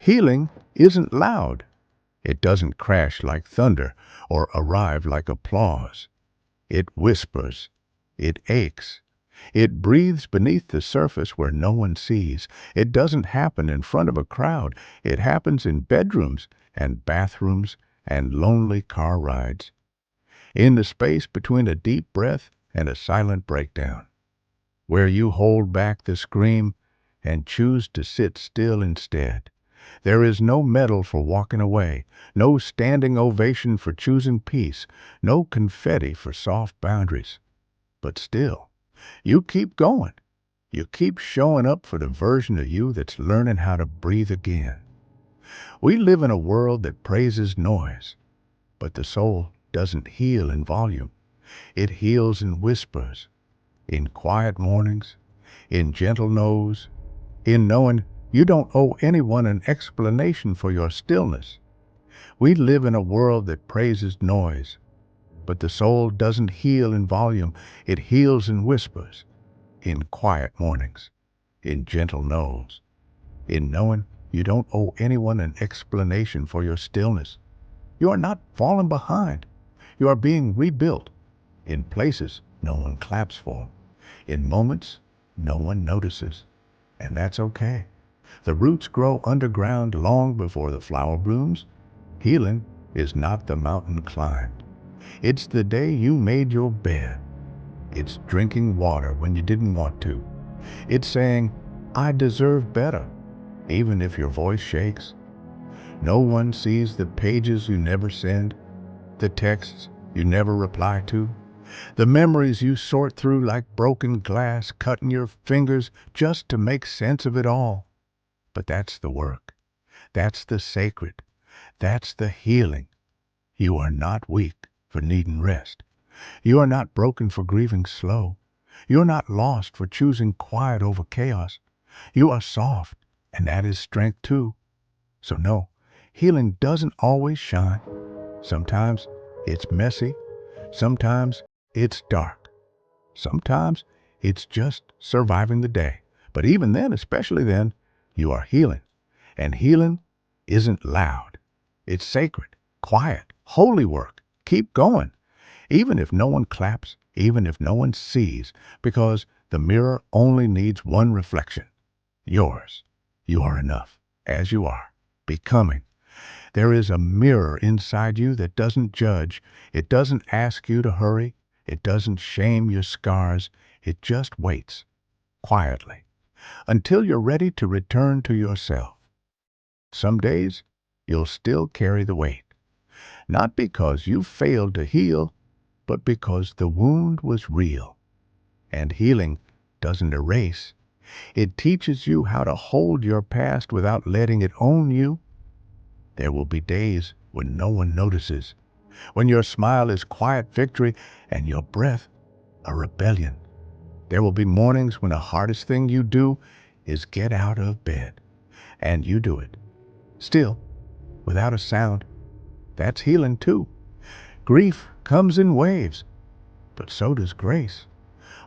Healing isn't loud. It doesn't crash like thunder or arrive like applause. It whispers. It aches. It breathes beneath the surface where no one sees. It doesn't happen in front of a crowd. It happens in bedrooms and bathrooms and lonely car rides, in the space between a deep breath and a silent breakdown, where you hold back the scream and choose to sit still instead. There is no medal for walking away, no standing ovation for choosing peace, no confetti for soft boundaries. But still, you keep going. You keep showing up for the version of you that's learning how to breathe again. We live in a world that praises noise, but the soul doesn't heal in volume. It heals in whispers, in quiet mornings, in gentle no's, in knowing you don't owe anyone an explanation for your stillness. We live in a world that praises noise, but the soul doesn't heal in volume. It heals in whispers, in quiet mornings, in gentle no's, in knowing you don't owe anyone an explanation for your stillness. You are not falling behind. You are being rebuilt in places no one claps for, in moments no one notices, and that's okay. The roots grow underground long before the flower blooms. Healing is not the mountain climbed. It's the day you made your bed. It's drinking water when you didn't want to. It's saying, I deserve better, even if your voice shakes. No one sees the pages you never send, the texts you never reply to, the memories you sort through like broken glass, cutting your fingers just to make sense of it all. But that's the work. That's the sacred. That's the healing. You are not weak for needing rest. You are not broken for grieving slow. You're not lost for choosing quiet over chaos. You are soft, and that is strength too. So no, healing doesn't always shine. Sometimes it's messy. Sometimes it's dark. Sometimes it's just surviving the day. But even then, especially then, you are healing. And healing isn't loud. It's sacred, quiet, holy work. Keep going. Even if no one claps, even if no one sees, because the mirror only needs one reflection. Yours. You are enough, as you are, becoming. There is a mirror inside you that doesn't judge. It doesn't ask you to hurry. It doesn't shame your scars. It just waits, quietly, until you're ready to return to yourself. Some days, you'll still carry the weight. Not because you failed to heal, but because the wound was real. And healing doesn't erase. It teaches you how to hold your past without letting it own you. There will be days when no one notices, when your smile is quiet victory and your breath a rebellion. There will be mornings when the hardest thing you do is get out of bed, and you do it. Still, without a sound. That's healing too. Grief comes in waves, but so does grace.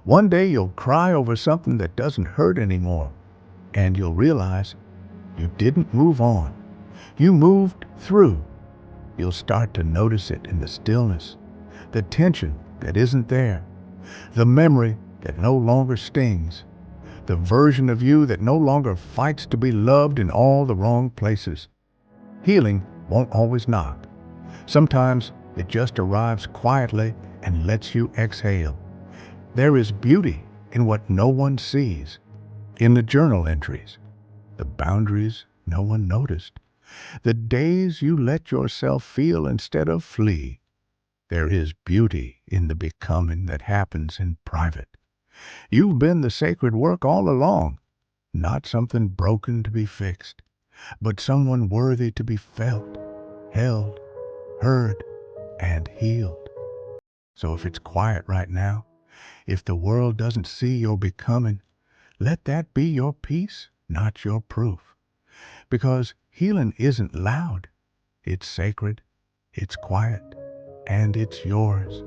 One day you'll cry over something that doesn't hurt anymore, and you'll realize you didn't move on. You moved through. You'll start to notice it in the stillness, the tension that isn't there, the memory that no longer stings, the version of you that no longer fights to be loved in all the wrong places. Healing won't always knock. Sometimes it just arrives quietly and lets you exhale. There is beauty in what no one sees, in the journal entries, the boundaries no one noticed, the days you let yourself feel instead of flee. There is beauty in the becoming that happens in private. You've been the sacred work all along, not something broken to be fixed, but someone worthy to be felt, held, heard, and healed. So if it's quiet right now, if the world doesn't see your becoming, let that be your peace, not your proof. Because healing isn't loud. It's sacred, it's quiet, and it's yours.